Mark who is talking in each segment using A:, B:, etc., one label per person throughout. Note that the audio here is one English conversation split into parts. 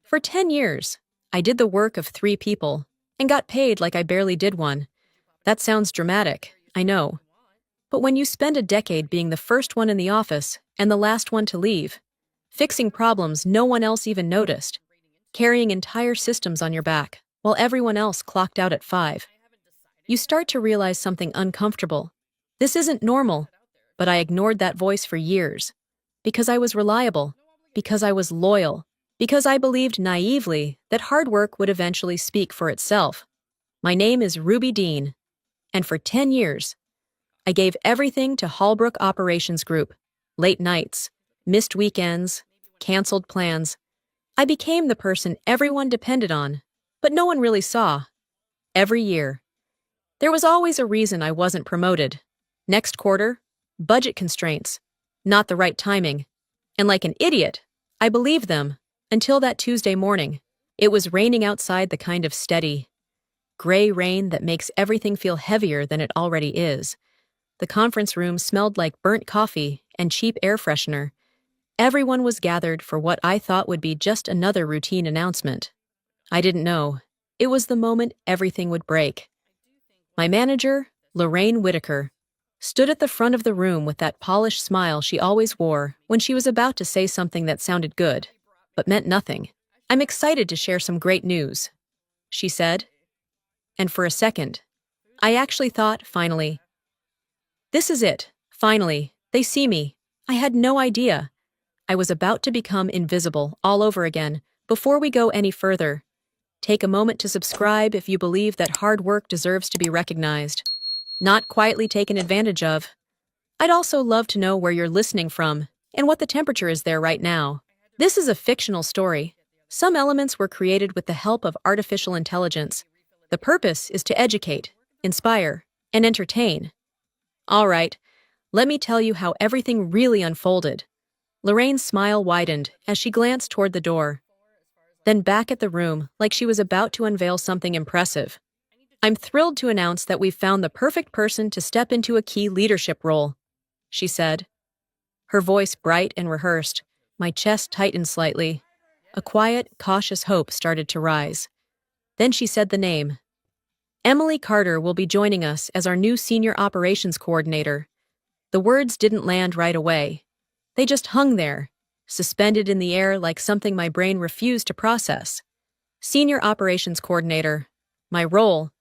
A: For 10 years, I did the work of 3 people and got paid like I barely did one. That sounds dramatic, I know. But when you spend a decade being the first one in the office and the last one to leave, fixing problems no one else even noticed, carrying entire systems on your back while everyone else clocked out at 5, you start to realize something uncomfortable. This isn't normal, but I ignored that voice for years. Because I was reliable, because I was loyal, because I believed naively that hard work would eventually speak for itself. My name is Ruby Dean, and for 10 years, I gave everything to Hallbrook Operations Group. Late nights, missed weekends, canceled plans. I became the person everyone depended on, but no one really saw. Every year. There was always a reason I wasn't promoted. Next quarter, budget constraints, not the right timing. And like an idiot, I believed them, until that Tuesday morning. It was raining outside, the kind of steady, gray rain that makes everything feel heavier than it already is. The conference room smelled like burnt coffee and cheap air freshener. Everyone was gathered for what I thought would be just another routine announcement. I didn't know. It was the moment everything would break. My manager, Lorraine Whitaker, stood at the front of the room with that polished smile she always wore when she was about to say something that sounded good, but meant nothing. "I'm excited to share some great news," she said. And for a second, I actually thought, finally. This is it. Finally, they see me. I had no idea. I was about to become invisible all over again. Before we go any further, take a moment to subscribe if you believe that hard work deserves to be recognized, not quietly taken advantage of. I'd also love to know where you're listening from and what the temperature is there right now. This is a fictional story. Some elements were created with the help of artificial intelligence. The purpose is to educate, inspire, and entertain. All right, let me tell you how everything really unfolded. Lorraine's smile widened as she glanced toward the door, then back at the room like she was about to unveil something impressive. "I'm thrilled to announce that we've found the perfect person to step into a key leadership role," she said. Her voice bright and rehearsed. My chest tightened slightly. A quiet, cautious hope started to rise. Then she said the name. "Emily Carter will be joining us as our new senior operations coordinator." The words didn't land right away. They just hung there, suspended in the air like something my brain refused to process. Senior operations coordinator. My role.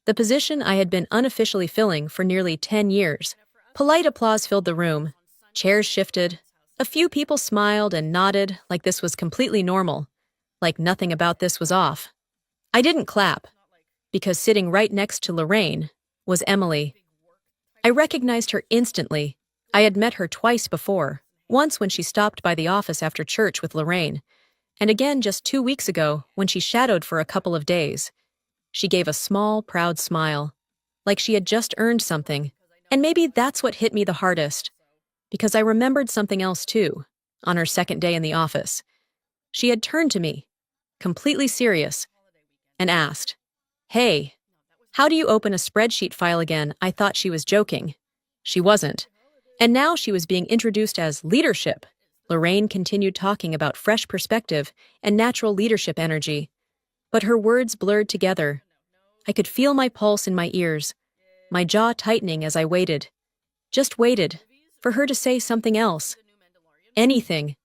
A: The position I had been unofficially filling for nearly 10 years. Polite applause filled the room. Chairs shifted. A few people smiled and nodded like this was completely normal, like nothing about this was off. I didn't clap, because sitting right next to Lorraine was Emily. I recognized her instantly. I had met her twice before, once when she stopped by the office after church with Lorraine, and again just 2 weeks ago when she shadowed for a couple of days. She gave a small, proud smile, like she had just earned something, and maybe that's what hit me the hardest, because I remembered something else too, on her second day in the office. She had turned to me, completely serious, and asked, "Hey, how do you open a spreadsheet file again?" I thought she was joking. She wasn't. And now she was being introduced as leadership. Lorraine continued talking about fresh perspective and natural leadership energy. But her words blurred together. I could feel my pulse in my ears, my jaw tightening as I waited. Just waited, for her to say something else. Anything.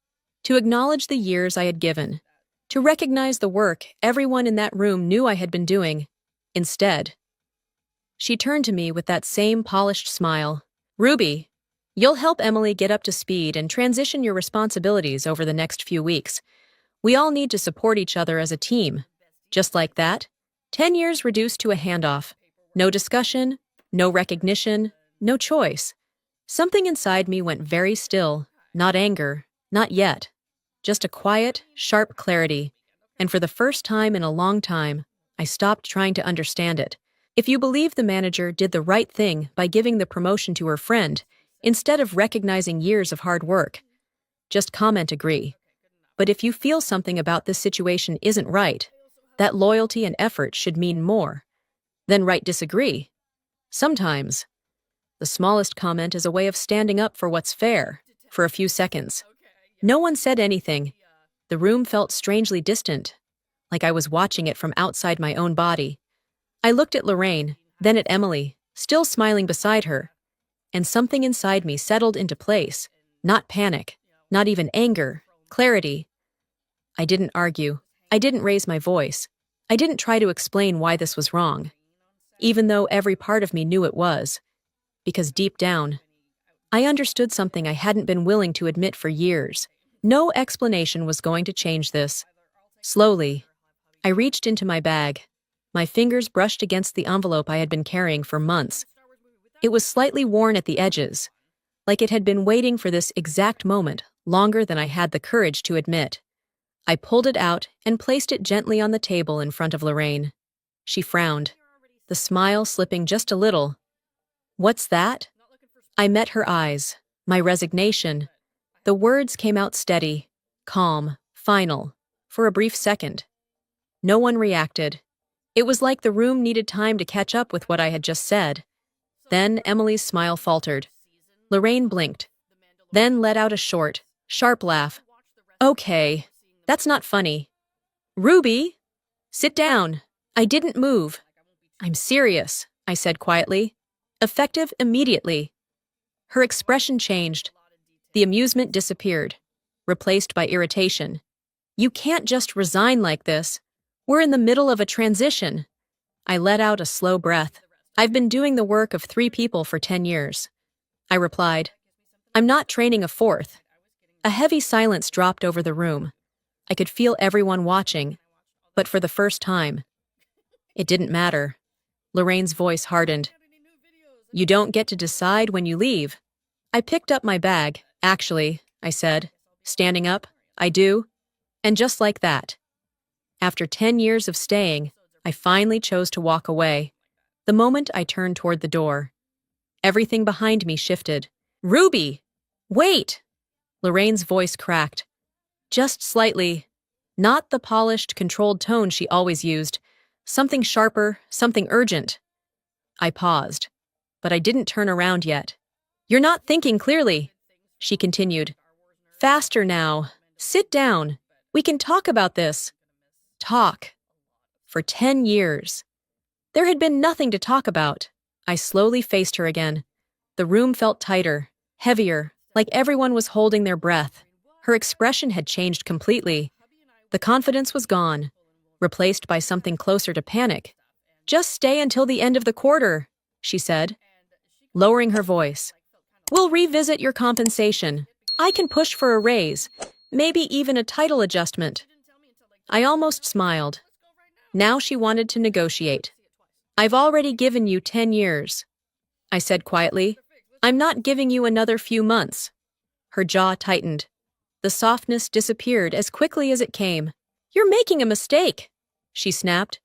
A: To acknowledge the years I had given. To recognize the work everyone in that room knew I had been doing. Instead, she turned to me with that same polished smile. "Ruby, you'll help Emily get up to speed and transition your responsibilities over the next few weeks. We all need to support each other as a team." Just like that, 10 years reduced to a handoff. No discussion, no recognition, no choice. Something inside me went very still. Not anger, not yet. Just a quiet, sharp clarity. And for the first time in a long time, I stopped trying to understand it. If you believe the manager did the right thing by giving the promotion to her friend, instead of recognizing years of hard work, just comment agree. But if you feel something about this situation isn't right, that loyalty and effort should mean more, then write disagree. Sometimes, the smallest comment is a way of standing up for what's fair. For a few seconds, no one said anything. The room felt strangely distant, like I was watching it from outside my own body. I looked at Lorraine, then at Emily, still smiling beside her, and something inside me settled into place. Not panic, not even anger, clarity. I didn't argue. I didn't raise my voice. I didn't try to explain why this was wrong, even though every part of me knew it was, because deep down, I understood something I hadn't been willing to admit for years. No explanation was going to change this. Slowly, I reached into my bag. My fingers brushed against the envelope I had been carrying for months. It was slightly worn at the edges, like it had been waiting for this exact moment longer than I had the courage to admit. I pulled it out and placed it gently on the table in front of Lorraine. She frowned, the smile slipping just a little. "What's that?" I met her eyes, my resignation. The words came out steady, calm, final, for a brief second. No one reacted. It was like the room needed time to catch up with what I had just said. Then Emily's smile faltered. Lorraine blinked, then let out a short, sharp laugh. "Okay, that's not funny." "Ruby, sit down." I didn't move. "I'm serious," I said quietly. Effective immediately. Her expression changed. The amusement disappeared, replaced by irritation. "You can't just resign like this. We're in the middle of a transition." I let out a slow breath. "I've been doing the work of 3 people for 10 years. I replied. "I'm not training a 4th. A heavy silence dropped over the room. I could feel everyone watching, but for the first time, it didn't matter. Lorraine's voice hardened. "You don't get to decide when you leave." I picked up my bag. "Actually," I said, standing up, "I do." And just like that, after 10 years of staying, I finally chose to walk away. The moment I turned toward the door, everything behind me shifted. "Ruby! Wait!" Lorraine's voice cracked. Just slightly. Not the polished, controlled tone she always used. Something sharper, something urgent. I paused, but I didn't turn around yet. "You're not thinking clearly," she continued. "Faster now. Sit down. We can talk about this." Talk. For 10 years. There had been nothing to talk about. I slowly faced her again. The room felt tighter, heavier, like everyone was holding their breath. Her expression had changed completely. The confidence was gone, replaced by something closer to panic. "Just stay until the end of the quarter," she said, lowering her voice. "We'll revisit your compensation. I can push for a raise, maybe even a title adjustment." I almost smiled. Now she wanted to negotiate. "I've already given you 10 years. I said quietly. "I'm not giving you another few months." Her jaw tightened. The softness disappeared as quickly as it came. "You're making a mistake," she snapped.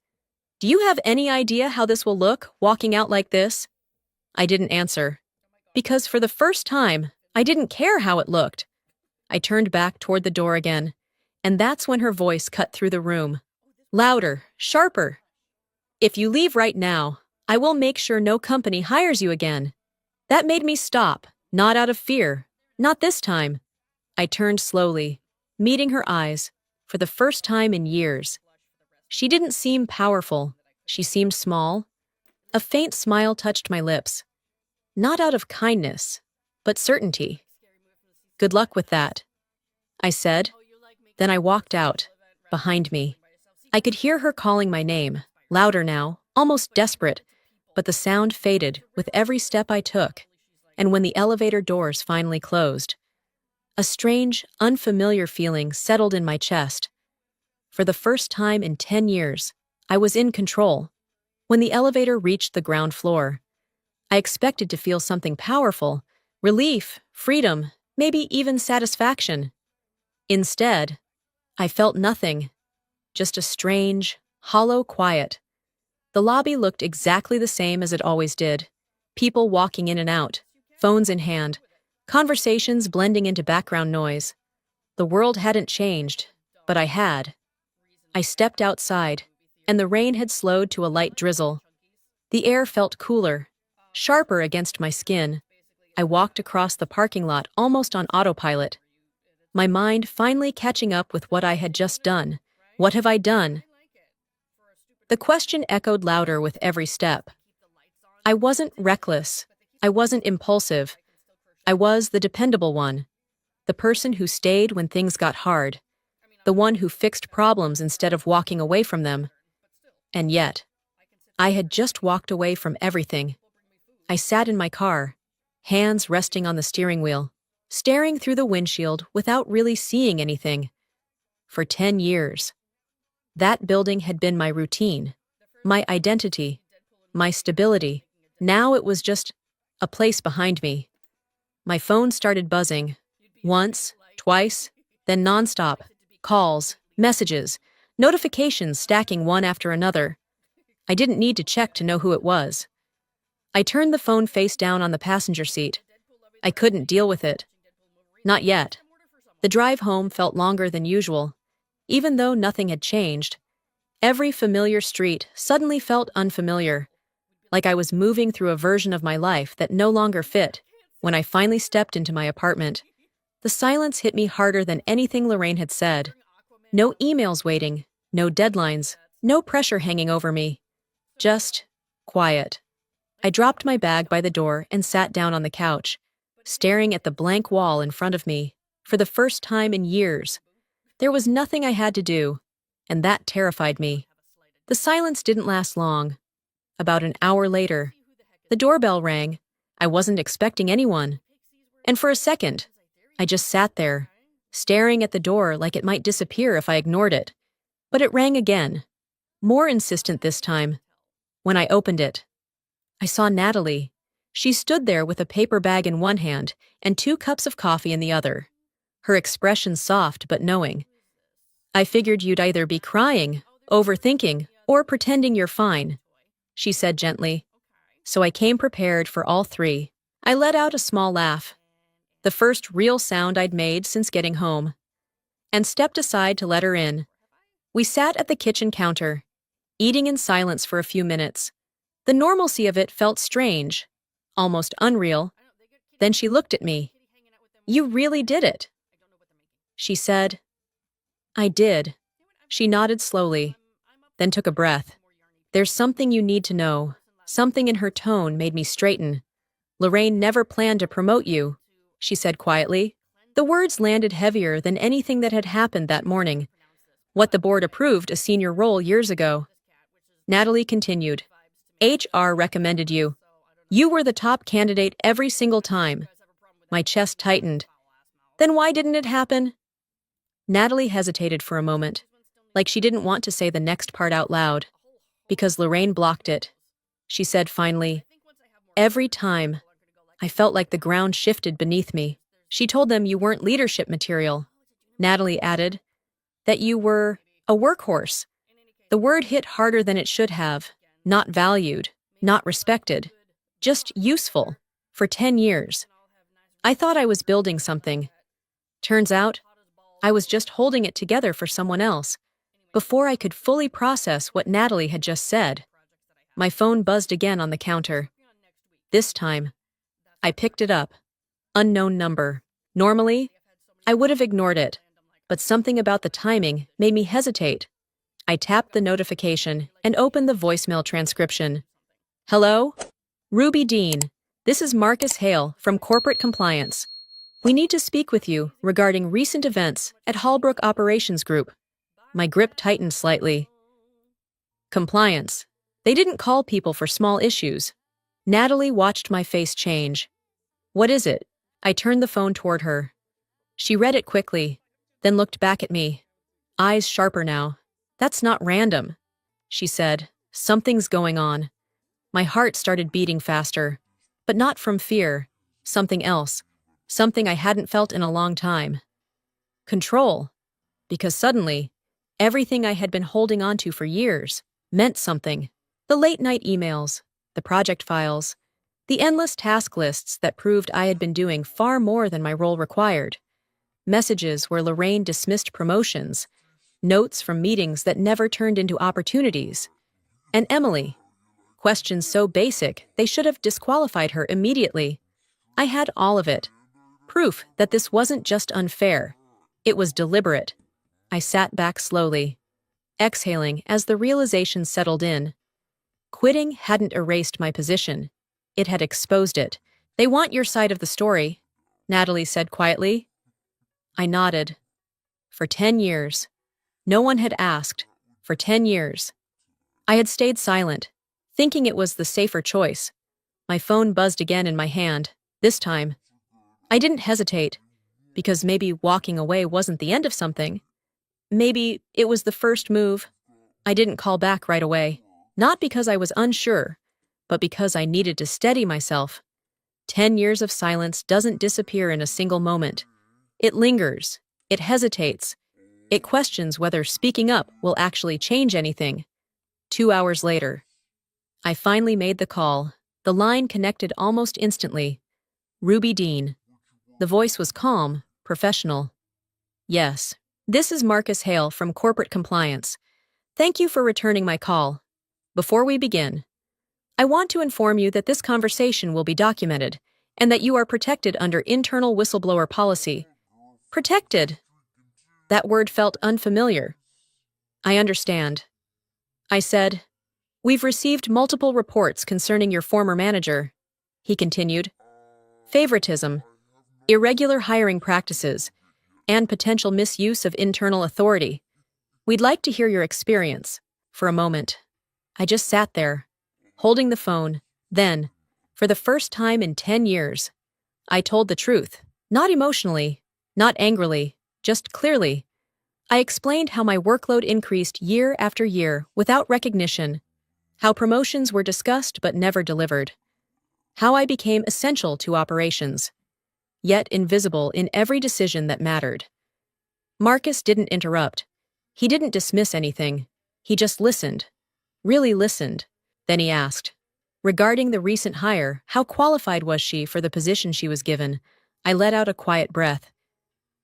A: "Do you have any idea how this will look, walking out like this?" I didn't answer. Because for the first time, I didn't care how it looked. I turned back toward the door again, and that's when her voice cut through the room. Louder, sharper. "If you leave right now, I will make sure no company hires you again." That made me stop, not out of fear. Not this time. I turned slowly, meeting her eyes, for the first time in years. She didn't seem powerful. She seemed small. A faint smile touched my lips. Not out of kindness, but certainty. "Good luck with that," I said. Then I walked out, behind me. I could hear her calling my name, louder now, almost desperate, but the sound faded with every step I took, and when the elevator doors finally closed, a strange, unfamiliar feeling settled in my chest. For the first time in 10 years, I was in control. When the elevator reached the ground floor, I expected to feel something powerful, relief, freedom, maybe even satisfaction. Instead, I felt nothing, just a strange, hollow quiet. The lobby looked exactly the same as it always did. People walking in and out, phones in hand, conversations blending into background noise. The world hadn't changed, but I had. I stepped outside, and the rain had slowed to a light drizzle. The air felt cooler, sharper against my skin. I walked across the parking lot almost on autopilot. my mind finally catching up with what I had just done. What have I done? The question echoed louder with every step. I wasn't reckless. I wasn't impulsive. I was the dependable one. The person who stayed when things got hard. The one who fixed problems instead of walking away from them. And yet, I had just walked away from everything. I sat in my car, hands resting on the steering wheel, staring through the windshield without really seeing anything. For 10 years. That building had been my routine, my identity, my stability. Now it was just a place behind me. My phone started buzzing. Once, twice, then nonstop. Calls, messages, notifications stacking one after another. I didn't need to check to know who it was. I turned the phone face down on the passenger seat. I couldn't deal with it. Not yet. The drive home felt longer than usual. Even though nothing had changed, every familiar street suddenly felt unfamiliar, like I was moving through a version of my life that no longer fit. When I finally stepped into my apartment, the silence hit me harder than anything Lorraine had said. No emails waiting, no deadlines, no pressure hanging over me. Just quiet. I dropped my bag by the door and sat down on the couch, staring at the blank wall in front of me. For the first time in years, there was nothing I had to do, and that terrified me. The silence didn't last long. About an hour later, the doorbell rang. I wasn't expecting anyone. And for a second, I just sat there, staring at the door like it might disappear if I ignored it. But it rang again, more insistent this time. When I opened it, I saw Natalie. She stood there with a paper bag in one hand and 2 cups of coffee in the other, her expression soft but knowing. I figured you'd either be crying, overthinking, or pretending you're fine, she said gently. So I came prepared for all 3. I let out a small laugh, the first real sound I'd made since getting home, and stepped aside to let her in. We sat at the kitchen counter, eating in silence for a few minutes. The normalcy of it felt strange, almost unreal. Then she looked at me. You really did it, she said. I did. She nodded slowly, then took a breath. There's something you need to know. Something in her tone made me straighten. Lorraine never planned to promote you, she said quietly. The words landed heavier than anything that had happened that morning. What the board approved a senior role years ago. Natalie continued. HR recommended you. You were the top candidate every single time. My chest tightened. Then why didn't it happen? Natalie hesitated for a moment, like she didn't want to say the next part out loud. Because Lorraine blocked it. She said finally, every time, I felt like the ground shifted beneath me. She told them you weren't leadership material. Natalie added, that you were a workhorse. The word hit harder than it should have. Not valued, not respected, just useful. For 10 years. I thought I was building something. Turns out, I was just holding it together for someone else. Before I could fully process what Natalie had just said, my phone buzzed again on the counter. This time, I picked it up. Unknown number. Normally, I would have ignored it, but something about the timing made me hesitate. I tapped the notification and opened the voicemail transcription. Hello? Ruby Dean, this is Marcus Hale from Corporate Compliance. We need to speak with you regarding recent events at Hallbrook Operations Group. My grip tightened slightly. Compliance. They didn't call people for small issues. Natalie watched my face change. What is it? I turned the phone toward her. She read it quickly, then looked back at me. Eyes sharper now. That's not random, she said. Something's going on. My heart started beating faster, but not from fear. Something else. Something I hadn't felt in a long time. Control. Because suddenly, everything I had been holding onto for years meant something. The late-night emails, the project files, the endless task lists that proved I had been doing far more than my role required. Messages where Lorraine dismissed promotions, notes from meetings that never turned into opportunities. And Emily. Questions so basic they should have disqualified her immediately. I had all of it. Proof that this wasn't just unfair. It was deliberate. I sat back slowly, exhaling as the realization settled in. Quitting hadn't erased my position. It had exposed it. They want your side of the story, Natalie said quietly. I nodded. For 10 years. No one had asked. For 10 years. I had stayed silent, thinking it was the safer choice. My phone buzzed again in my hand, this time. I didn't hesitate, because maybe walking away wasn't the end of something. Maybe it was the first move. I didn't call back right away, not because I was unsure, but because I needed to steady myself. 10 years of silence doesn't disappear in a single moment. It lingers. It hesitates. It questions whether speaking up will actually change anything. 2 hours later, I finally made the call. The line connected almost instantly. Ruby Dean. The voice was calm, professional. Yes, this is Marcus Hale from Corporate Compliance. Thank you for returning my call. Before we begin, I want to inform you that this conversation will be documented and that you are protected under internal whistleblower policy. Protected. That word felt unfamiliar. I understand. I said, "We've received multiple reports concerning your former manager," he continued. Favoritism, irregular hiring practices, and potential misuse of internal authority. We'd like to hear your experience. For a moment, I just sat there, holding the phone. Then, for the first time in 10 years, I told the truth, not emotionally, not angrily, just clearly. I explained how my workload increased year after year without recognition, how promotions were discussed but never delivered, how I became essential to operations, yet invisible in every decision that mattered. Marcus didn't interrupt. He didn't dismiss anything. He just listened. Really listened. Then he asked, regarding the recent hire, how qualified was she for the position she was given? I let out a quiet breath.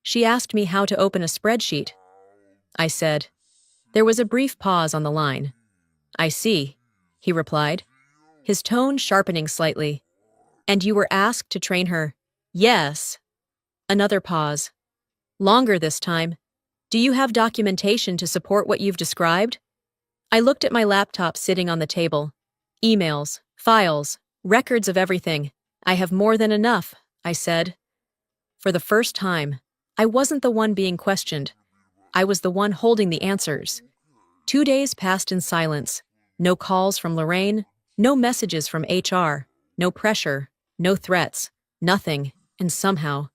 A: She asked me how to open a spreadsheet. I said. There was a brief pause on the line. I see, he replied, his tone sharpening slightly. And you were asked to train her? Yes. Another pause. Longer this time. Do you have documentation to support what you've described? I looked at my laptop sitting on the table. Emails, files, records of everything. I have more than enough, I said. For the first time, I wasn't the one being questioned. I was the one holding the answers. 2 days passed in silence. No calls from Lorraine, no messages from HR, no pressure, no threats, nothing, and somehow,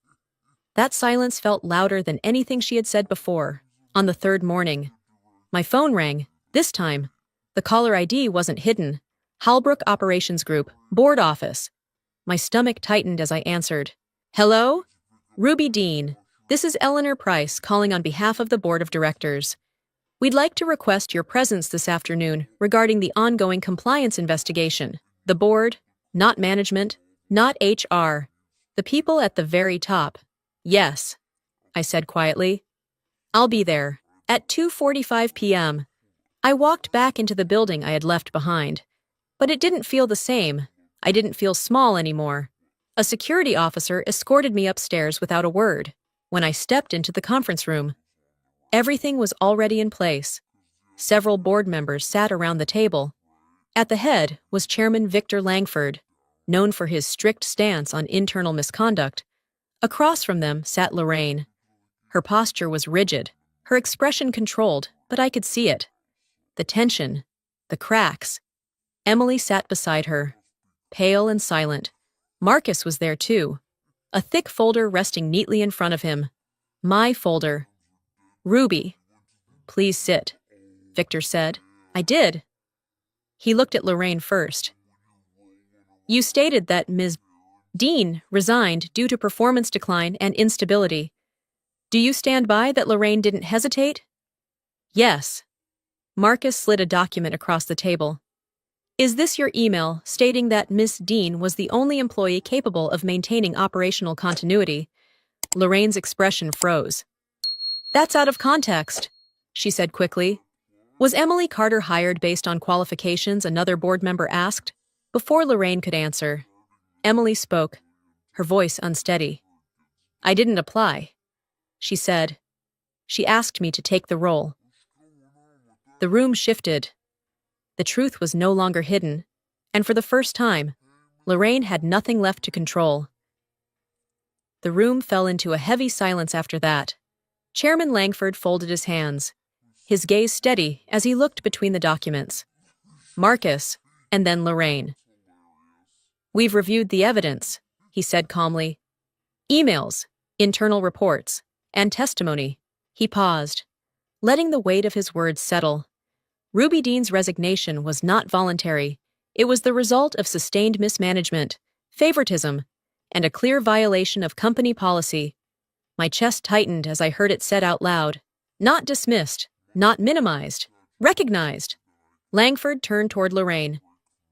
A: that silence felt louder than anything she had said before. On the third morning, my phone rang. This time, the caller ID wasn't hidden. Halbrook Operations Group, board office. My stomach tightened as I answered. Hello? Ruby Dean. This is Eleanor Price calling on behalf of the board of directors. We'd like to request your presence this afternoon regarding the ongoing compliance investigation. The board, not management, not HR. The people at the very top. Yes, I said quietly. I'll be there. At 2:45 p.m. I walked back into the building I had left behind. But it didn't feel the same. I didn't feel small anymore. A security officer escorted me upstairs without a word. When I stepped into the conference room, everything was already in place. Several board members sat around the table. At the head was Chairman Victor Langford, known for his strict stance on internal misconduct. Across from them sat Lorraine. Her posture was rigid, her expression controlled, but I could see it. The tension, the cracks. Emily sat beside her, pale and silent. Marcus was there too, a thick folder resting neatly in front of him. My folder. Ruby. Please sit, Victor said. I did. He looked at Lorraine first. You stated that Ms. Dean resigned due to performance decline and instability. Do you stand by that Lorraine didn't hesitate? Yes. Marcus slid a document across the table. Is this your email stating that Miss Dean was the only employee capable of maintaining operational continuity? Lorraine's expression froze. That's out of context, she said quickly. Was Emily Carter hired based on qualifications? Another board member asked. Before Lorraine could answer, Emily spoke, her voice unsteady. I didn't apply, she said. She asked me to take the role. The room shifted. The truth was no longer hidden, and for the first time, Lorraine had nothing left to control. The room fell into a heavy silence after that. Chairman Langford folded his hands, his gaze steady as he looked between the documents. Marcus, and then Lorraine. "We've reviewed the evidence," he said calmly. "Emails, internal reports, and testimony." He paused, letting the weight of his words settle. Ruby Dean's resignation was not voluntary. It was the result of sustained mismanagement, favoritism, and a clear violation of company policy. My chest tightened as I heard it said out loud. Not dismissed, not minimized, recognized. Langford turned toward Lorraine.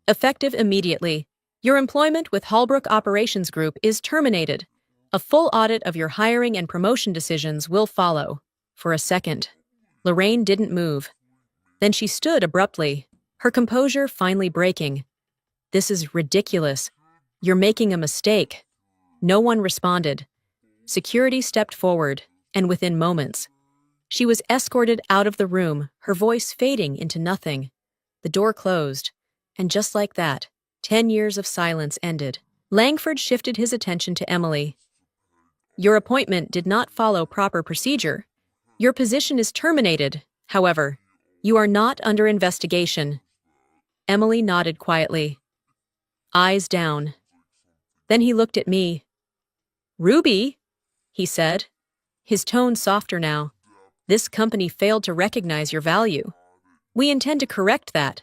A: "Effective immediately. Your employment with Hallbrook Operations Group is terminated. A full audit of your hiring and promotion decisions will follow." For a second, Lorraine didn't move. Then she stood abruptly, her composure finally breaking. "This is ridiculous. You're making a mistake." No one responded. Security stepped forward, and within moments, she was escorted out of the room, her voice fading into nothing. The door closed, and just like that, 10 years of silence ended. Langford shifted his attention to Emily. "Your appointment did not follow proper procedure. Your position is terminated, however. You are not under investigation." Emily nodded quietly, eyes down. Then he looked at me. "Ruby," he said, his tone softer now. "This company failed to recognize your value. We intend to correct that."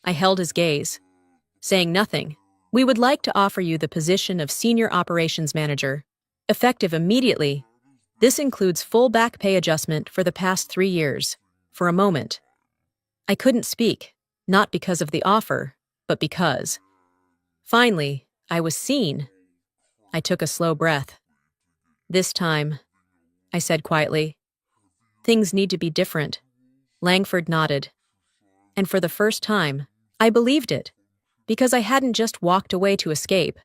A: I held his gaze, saying nothing. "We would like to offer you the position of Senior Operations Manager, effective immediately. This includes full back pay adjustment for the past 3 years." For a moment, I couldn't speak, not because of the offer, but because. Finally, I was seen. I took a slow breath. "This time," I said quietly, "things need to be different." Langford nodded. And for the first time, I believed it, because I hadn't just walked away to escape.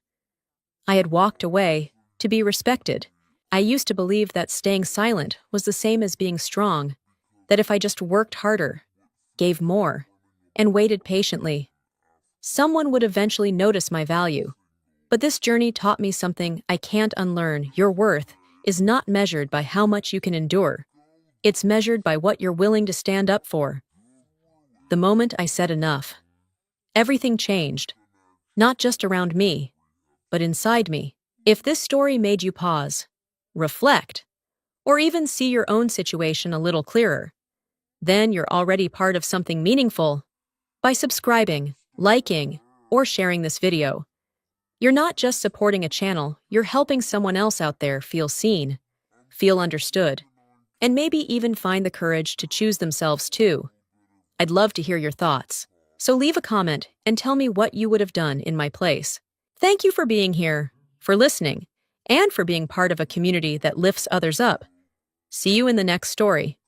A: I had walked away to be respected. I used to believe that staying silent was the same as being strong, that if I just worked harder, gave more, and waited patiently, someone would eventually notice my value. But this journey taught me something I can't unlearn. Your worth is not measured by how much you can endure. It's measured by what you're willing to stand up for. The moment I said enough, everything changed, not just around me, but inside me. If this story made you pause, reflect, or even see your own situation a little clearer, then you're already part of something meaningful. By subscribing, liking, or sharing this video, you're not just supporting a channel, you're helping someone else out there feel seen, feel understood, and maybe even find the courage to choose themselves too. I'd love to hear your thoughts, so leave a comment and tell me what you would have done in my place. Thank you for being here, for listening, and for being part of a community that lifts others up. See you in the next story.